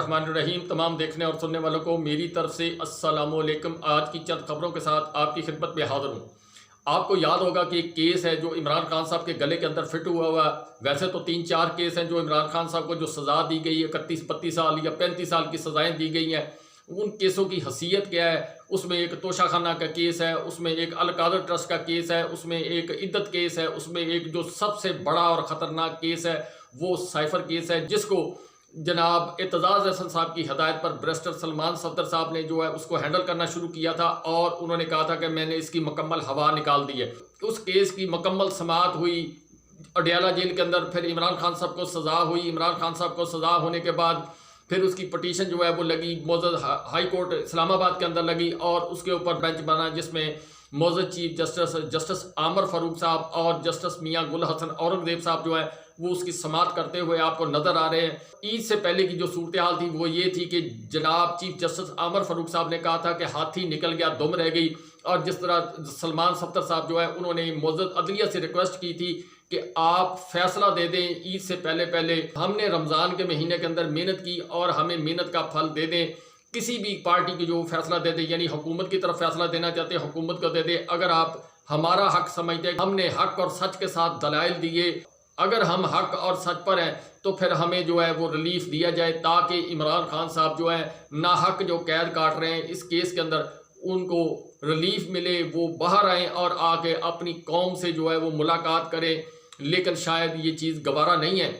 الرحمن الرحیم۔ تمام دیکھنے اور سننے والوں کو میری طرف سے السلام علیکم۔ آج کی چند خبروں کے ساتھ آپ کی خدمت میں حاضر ہوں۔ آپ کو یاد ہوگا کہ ایک کیس ہے جو عمران خان صاحب کے گلے کے اندر فٹ ہوا ہے۔ ویسے تو 3-4 کیس ہیں جو عمران خان صاحب کو جو سزا دی گئی ہے، 31-32 سال یا 35 سال کی سزائیں دی گئی ہیں۔ ان کیسوں کی حیثیت کیا ہے؟ اس میں ایک توشہ خانہ کا کیس ہے، اس میں ایک القادر ٹرسٹ کا کیس ہے، اس میں ایک عدت کیس ہے، اس میں ایک جو سب سے بڑا اور خطرناک کیس ہے وہ سائفر کیس ہے، جس کو جناب اعتزاز احسن صاحب کی ہدایت پر بیرسٹر سلمان صفدر صاحب نے جو ہے اس کو ہینڈل کرنا شروع کیا تھا، اور انہوں نے کہا تھا کہ میں نے اس کی مکمل ہوا نکال دی ہے۔ اس کیس کی مکمل سماعت ہوئی اڈیالہ جیل کے اندر، پھر عمران خان صاحب کو سزا ہوئی۔ عمران خان صاحب کو سزا ہونے کے بعد پھر اس کی پٹیشن جو ہے وہ لگی معزز ہائی کورٹ اسلام آباد کے اندر لگی، اور اس کے اوپر بینچ بنا جس میں معزز چیف جسٹس عامر فاروق صاحب اور جسٹس میاں گل حسن اورنگزیب صاحب جو ہے وہ اس کی سماعت کرتے ہوئے آپ کو نظر آ رہے ہیں۔ عید سے پہلے کی جو صورتحال تھی وہ یہ تھی کہ جناب چیف جسٹس عامر فاروق صاحب نے کہا تھا کہ ہاتھی نکل گیا دم رہ گئی، اور جس طرح سلمان صفدر صاحب جو ہے انہوں نے معزز عدلیہ سے ریکویسٹ کی تھی کہ آپ فیصلہ دے دیں عید سے پہلے ہم نے رمضان کے مہینے کے اندر محنت کی اور ہمیں محنت کا پھل دے دیں، کسی بھی پارٹی کی جو فیصلہ دے دیں، یعنی حکومت کی طرف فیصلہ دینا چاہتے ہیں حکومت کو دے دیں۔ اگر آپ ہمارا حق سمجھتے ہیں، ہم نے حق اور سچ کے ساتھ دلائل دیے، اگر ہم حق اور سچ پر ہیں تو پھر ہمیں جو ہے وہ ریلیف دیا جائے، تاکہ عمران خان صاحب جو ہے ناحق جو قید کاٹ رہے ہیں اس کیس کے اندر ان کو ریلیف ملے، وہ باہر آئیں اور آ کے اپنی قوم سے جو ہے وہ ملاقات کریں۔ لیکن شاید یہ چیز گوارا نہیں ہے۔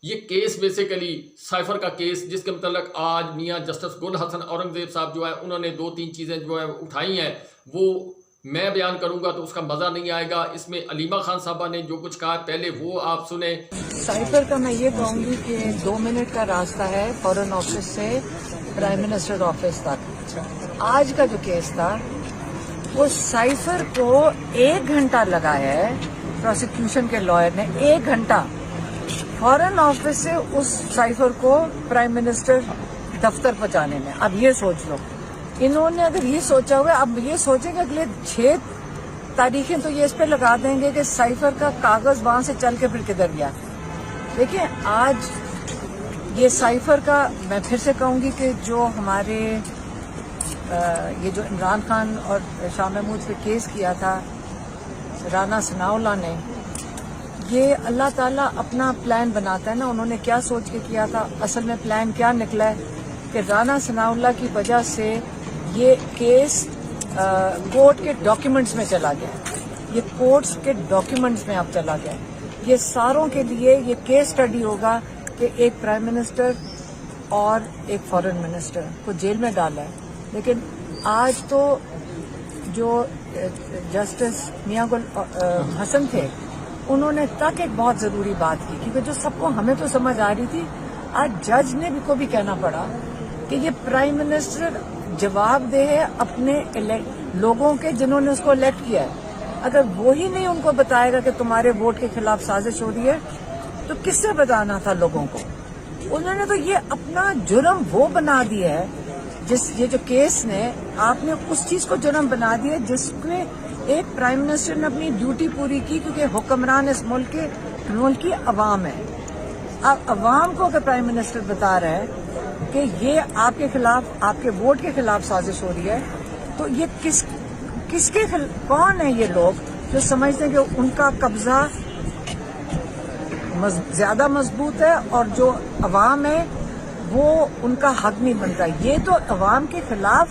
یہ کیس بیسیکلی سائفر کا کیس، جس کے متعلق آج میاں جسٹس گل حسن اورنگزیب صاحب جو ہے انہوں نے 2-3 چیزیں جو ہے اٹھائی ہیں، وہ میں بیان کروں گا تو اس کا مزہ نہیں آئے گا۔ اس میں علیمہ خان صاحبہ نے جو کچھ کہا پہلے وہ آپ سنیں۔ سائفر کا میں یہ کہوں گی کہ 2 منٹ کا راستہ ہے فورن آفس سے پرائم منسٹر آفس تک۔ آج کا جو کیس تھا وہ سائفر کو 1 گھنٹہ لگا ہے، پروسیکیوشن کے لائر نے 1 گھنٹہ فورن آفس سے اس سائفر کو پرائم منسٹر دفتر پہنچانے میں۔ اب یہ سوچ لو، انہوں نے اگر یہ سوچا ہوا، اب یہ سوچیں کہ اگلے 6 تاریخیں تو یہ اس پہ لگا دیں گے کہ سائفر کا کاغذ وہاں سے چل کے پھر کدھر گیا۔ دیکھیں آج یہ سائفر کا میں پھر سے کہوں گی کہ جو ہمارے یہ جو عمران خان اور شاہ محمود پہ کیس کیا تھا رانا ثناء اللہ نے، یہ اللہ تعالیٰ اپنا پلان بناتا ہے نا۔ انہوں نے کیا سوچ کے کیا تھا، اصل میں پلان کیا نکلا ہے کہ رانا ثناء اللہ کی وجہ سے یہ کیس کورٹ کے ڈاکیومنٹس میں چلا گیا، یہ کورٹس کے ڈاکیومنٹس میں اب چلا گیا۔ یہ ساروں کے لیے یہ کیس اسٹڈی ہوگا کہ ایک پرائم منسٹر اور ایک فارن منسٹر کو جیل میں ڈالا ہے۔ لیکن آج تو جو جسٹس میاں گل حسن تھے انہوں نے تک ایک بہت ضروری بات کی، کیونکہ جو سب کو ہمیں تو سمجھ آ رہی تھی، آج جج نے بھی کو بھی کہنا پڑا کہ یہ پرائم منسٹر جواب دہ ہے اپنے لوگوں کے جنہوں نے اس کو الیکٹ کیا ہے۔ اگر وہی نہیں ان کو بتائے گا کہ تمہارے ووٹ کے خلاف سازش ہو رہی ہے تو کس سے بتانا تھا لوگوں کو؟ انہوں نے تو یہ اپنا جرم وہ بنا دیا ہے، یہ جو کیس نے آپ نے اس چیز کو جرم بنا دیا جس میں ایک پرائم منسٹر نے اپنی ڈیوٹی پوری کی، کیونکہ حکمران اس ملک کی عوام ہے۔ اب عوام کو اگر پرائم منسٹر بتا رہا ہے کہ یہ آپ کے خلاف، آپ کے ووٹ کے خلاف سازش ہو رہی ہے، تو یہ کس کے کون ہیں یہ لوگ جو سمجھتے ہیں کہ ان کا قبضہ زیادہ مضبوط ہے اور جو عوام ہے وہ ان کا حق نہیں بنتا؟ یہ تو عوام کے خلاف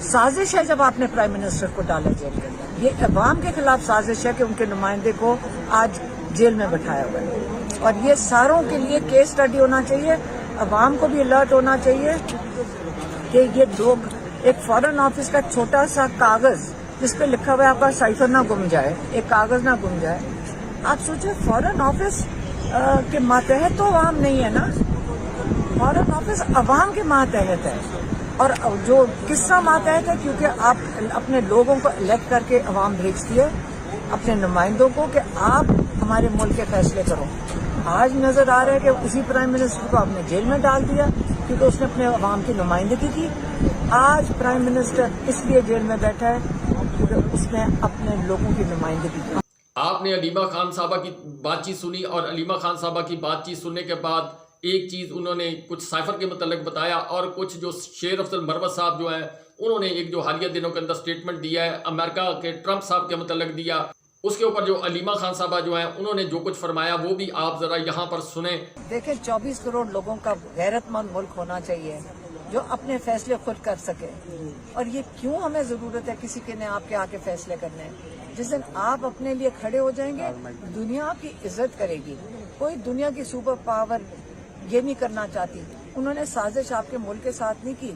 سازش ہے جب آپ نے پرائم منسٹر کو ڈالا جیل کے اندر۔ یہ عوام کے خلاف سازش ہے کہ ان کے نمائندے کو آج جیل میں بٹھایا ہوا ہے، اور یہ ساروں کے لیے کیس اسٹڈی ہونا چاہیے۔ عوام کو بھی الرٹ ہونا چاہیے کہ یہ لوگ ایک فورن آفس کا چھوٹا سا کاغذ جس پہ لکھا ہوا ہے آپ کا سائفر نہ گم جائے، ایک کاغذ نہ گم جائے۔ آپ سوچیں فورن آفس کے ماتحت تو عوام نہیں ہے نا، فورن آفس عوام کے ماتحت ہے، اور جو کس طرح ماتحت ہے؟ کیونکہ آپ اپنے لوگوں کو الیکٹ کر کے عوام بھیجتی ہے اپنے نمائندوں کو کہ آپ ہمارے ملک کے فیصلے کرو۔ آج نظر آ رہا ہے کہ اسی پرائم منسٹر کو آپ نے جیل میں ڈال دیا کیونکہ اس نے اپنے عوام کی نمائندگی کی۔ آج پرائم منسٹر اس لیے جیل میں بیٹھا ہے کیونکہ اس نے اپنے لوگوں کی نمائندگی کی۔ آپ نے علیمہ خان صاحبہ کی بات چیت سنی، اور علیمہ خان صاحبہ کی بات چیت سننے کے بعد ایک چیز انہوں نے کچھ سائفر کے متعلق بتایا، اور کچھ جو شیر افضل مروت صاحب جو ہیں انہوں نے ایک جو حالیہ دنوں کے اندر سٹیٹمنٹ دیا ہے امریکہ کے ٹرمپ صاحب کے متعلق دیا، اس کے اوپر جو علیمہ خان صاحبہ جو ہیں انہوں نے جو کچھ فرمایا وہ بھی آپ ذرا یہاں پر سنیں۔ دیکھیں 24 کروڑ لوگوں کا غیرت مند ملک ہونا چاہیے جو اپنے فیصلے خود کر سکے، اور یہ کیوں ہمیں ضرورت ہے کسی کے نے آپ کے آ کے فیصلے کرنے؟ جس دن آپ اپنے لیے کھڑے ہو جائیں گے دنیا آپ کی عزت کرے گی۔ کوئی دنیا کی سپر پاور یہ نہیں کرنا چاہتی۔ انہوں نے سازش آپ کے ملک کے ساتھ نہیں کی،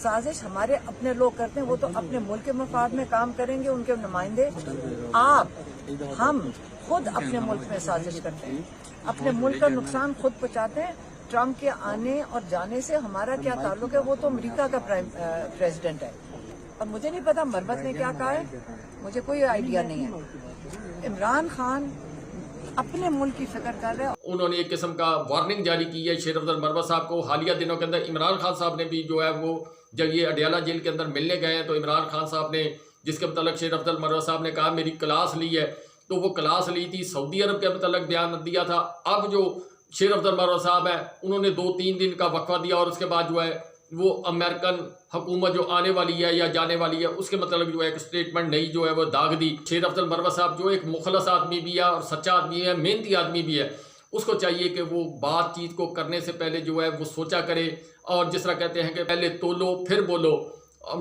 سازش ہمارے اپنے لوگ کرتے ہیں، وہ تو اپنے ملک کے مفاد میں کام کریں گے ان کے نمائندے۔ ہم خود اپنے ملک میں سازش کرتے ہیں، اپنے ملک کا نقصان خود پہنچاتے ہیں۔ ٹرمپ کے آنے اور جانے سے ہمارا کیا تعلق ہے؟ وہ تو امریکہ کا پریزیڈنٹ ہے، اور مجھے نہیں پتا مروت نے کیا کہا ہے، مجھے کوئی آئیڈیا نہیں ہے۔ عمران خان اپنے ملک کی فکر کر رہے ہیں۔ انہوں نے ایک قسم کا وارننگ جاری کی ہے شیر افضل مروت صاحب کو۔ حالیہ دنوں کے اندر عمران خان صاحب نے بھی جو ہے وہ جب یہ اڈیالہ جیل کے اندر ملنے گئے ہیں تو عمران خان صاحب نے جس کے متعلق شیر افضل مروت صاحب نے کہا میری کلاس لی ہے، تو وہ کلاس لی تھی سعودی عرب کے متعلق بیان دیا تھا۔ اب جو شیر افضل مروت صاحب ہے انہوں نے 2-3 دن کا وقفہ دیا، اور اس کے بعد جو ہے وہ امریکن حکومت جو آنے والی ہے یا جانے والی ہے اس کے متعلق جو ہے ایک سٹیٹمنٹ نہیں جو ہے وہ داغ دی۔ شیر افضل مروت صاحب جو ایک مخلص آدمی بھی ہے اور سچا آدمی ہے، محنتی آدمی بھی ہے، اس کو چاہیے کہ وہ بات چیز کو کرنے سے پہلے جو ہے وہ سوچا کرے، اور جس طرح کہتے ہیں کہ پہلے تولو پھر بولو،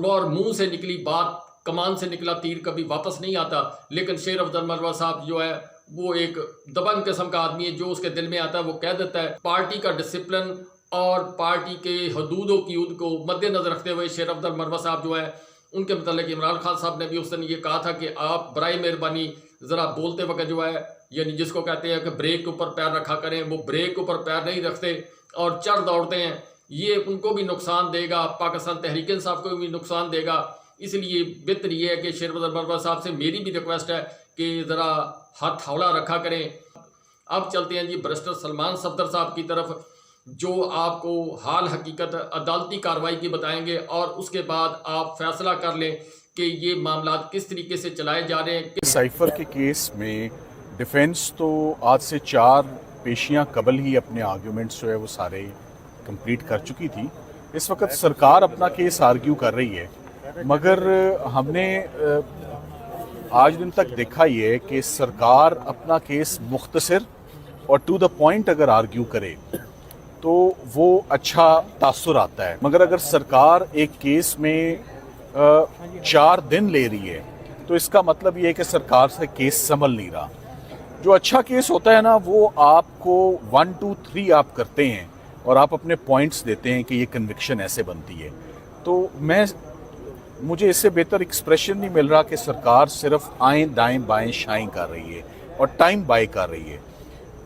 اور منہ سے نکلی بات کمان سے نکلا تیر کبھی واپس نہیں آتا۔ لیکن شیر افضل مروت صاحب جو ہے وہ ایک دبنگ قسم کا آدمی ہے، جو اس کے دل میں آتا ہے وہ کہہ دیتا ہے۔ پارٹی کا ڈسپلن اور پارٹی کے حدود و قیود کو مد نظر رکھتے ہوئے شیر افضل مروت صاحب جو ہے ان کے متعلق عمران خان صاحب نے بھی اس دن یہ کہا تھا کہ آپ برائے مہربانی ذرا بولتے وقت جو ہے یعنی جس کو کہتے ہیں کہ بریک کے اوپر پیر رکھا کریں، وہ بریک کے اوپر پیر نہیں رکھتے اور چڑھ دوڑتے ہیں، یہ ان کو بھی نقصان دے گا، پاکستان تحریک انصاف کو بھی نقصان دے گا۔ اس لیے بہتر یہ ہے کہ شیر افضل مروت صاحب سے میری بھی ریکویسٹ ہے کہ ذرا ہاتھ ہولا رکھا کریں۔ اب چلتے ہیں جی برسٹر سلمان صفدر صاحب کی طرف، جو آپ کو حال حقیقت عدالتی کارروائی کی بتائیں گے، اور اس کے بعد آپ فیصلہ کر لیں کہ یہ معاملات کس طریقے سے چلائے جا رہے ہیں۔ سائفر کے کیس میں ڈیفینس تو آج سے 4 پیشیاں قبل ہی اپنے آرگیومنٹس جو ہے وہ سارے کمپلیٹ کر چکی تھی۔ اس وقت سرکار اپنا کیس آرگیو کر رہی ہے، مگر ہم نے آج دن تک دیکھا یہ ہے کہ سرکار اپنا کیس مختصر اور ٹو دا پوائنٹ اگر آرگیو کرے تو وہ اچھا تاثر آتا ہے، مگر اگر سرکار ایک کیس میں 4 دن لے رہی ہے تو اس کا مطلب یہ ہے کہ سرکار سے کیس سنبھل نہیں رہا۔ جو اچھا کیس ہوتا ہے نا وہ آپ کو 1 2 3 آپ کرتے ہیں اور آپ اپنے پوائنٹس دیتے ہیں کہ یہ کنوکشن ایسے بنتی ہے، تو مجھے اس سے بہتر ایکسپریشن نہیں مل رہا کہ سرکار صرف آئیں دائیں بائیں شائیں کر رہی ہے اور ٹائم بائی کر رہی ہے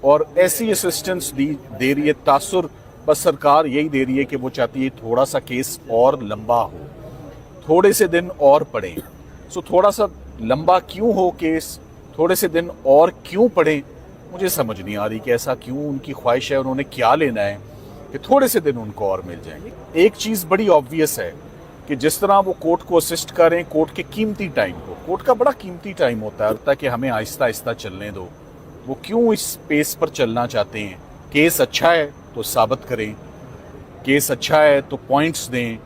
اور ایسی اسسٹنس دے رہی ہے، تاثر بس سرکار یہی دے رہی ہے کہ وہ چاہتی ہے تھوڑا سا کیس اور لمبا ہو، تھوڑے سے دن اور پڑیں۔ سو تھوڑا سا لمبا کیوں ہو کیس، تھوڑے سے دن اور کیوں پڑیں، مجھے سمجھ نہیں آ رہی کہ ایسا کیوں ان کی خواہش ہے، انہوں نے کیا لینا ہے کہ تھوڑے سے دن ان کو اور مل جائیں گے۔ ایک چیز بڑی آبویس ہے کہ جس طرح وہ کورٹ کو اسسٹ کریں، کورٹ کے قیمتی ٹائم کو، کورٹ کا بڑا قیمتی ٹائم ہوتا ہے کہ ہمیں آہستہ آہستہ چلنے دو، وہ کیوں اس پیس پر چلنا چاہتے ہیں؟ کیس اچھا ہے تو ثابت کریں، کیس اچھا ہے تو پوائنٹس دیں۔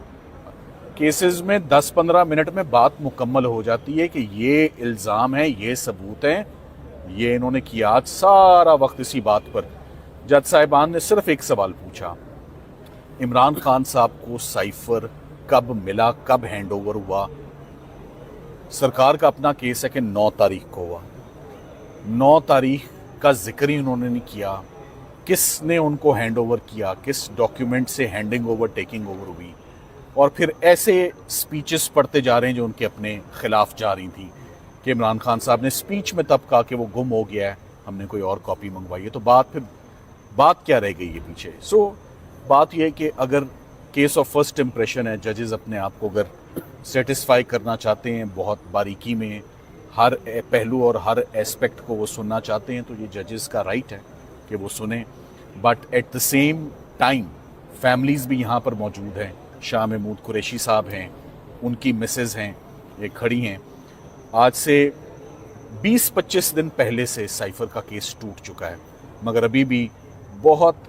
کیسز میں 10-15 منٹ میں بات مکمل ہو جاتی ہے کہ یہ الزام ہے، یہ ثبوت ہیں، یہ انہوں نے کیا۔ آج سارا وقت اسی بات پر جج صاحبان نے صرف ایک سوال پوچھا، عمران خان صاحب کو سائفر کب ملا، کب ہینڈ اوور ہوا؟ سرکار کا اپنا کیس ہے کہ 9 تاریخ کو ہوا، 9 تاریخ کا ذکر ہی انہوں نے نہیں کیا، کس نے ان کو ہینڈ اوور کیا، کس ڈاکیومنٹ سے ہینڈنگ اوور ٹیکنگ اوور ہوئی، اور پھر ایسے سپیچز پڑھتے جا رہے ہیں جو ان کے اپنے خلاف جا رہی تھیں کہ عمران خان صاحب نے سپیچ میں تب کہا کہ وہ گم ہو گیا ہے، ہم نے کوئی اور کاپی منگوائی ہے، تو بات کیا رہ گئی ہے پیچھے؟ سو بات یہ ہے کہ اگر کیس آف فرسٹ امپریشن ہے، ججز اپنے آپ کو اگر سیٹسفائی کرنا چاہتے ہیں، بہت باریکی میں ہر پہلو اور ہر ایسپیکٹ کو وہ سننا چاہتے ہیں، تو یہ ججز کا رائٹ ہے کہ وہ سنیں، but at the same time families بھی یہاں پر موجود ہیں۔ شاہ محمود قریشی صاحب ہیں، ان کی مسز ہیں، یہ کھڑی ہیں۔ آج سے 20-25 دن پہلے سے سائفر کا کیس ٹوٹ چکا ہے، مگر ابھی بھی بہت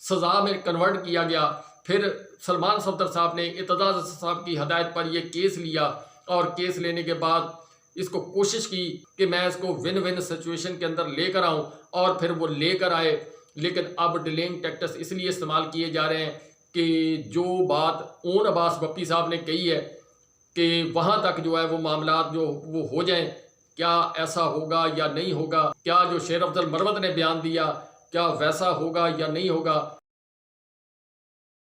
سزا میں کنورٹ کیا گیا. پھر سلمان صفدر صاحب نے اعتزاز صاحب کی ہدایت پر یہ کیس لیا اور کیس لینے کے بعد اس کو کوشش کی کہ میں اس کو ون ون سچویشن کے اندر لے کر آؤں اور پھر وہ لے کر آئے. لیکن اب ڈیلینگ ٹیکٹس اس لیے استعمال کیے جا رہے ہیں کہ جو بات اون عباس بپی صاحب نے کہی ہے کہ وہاں تک جو ہے وہ معاملات جو وہ ہو جائیں. کیا ایسا ہوگا یا نہیں ہوگا؟ کیا جو شیر افضل مروت نے بیان دیا کیا ویسا ہوگا یا نہیں ہوگا؟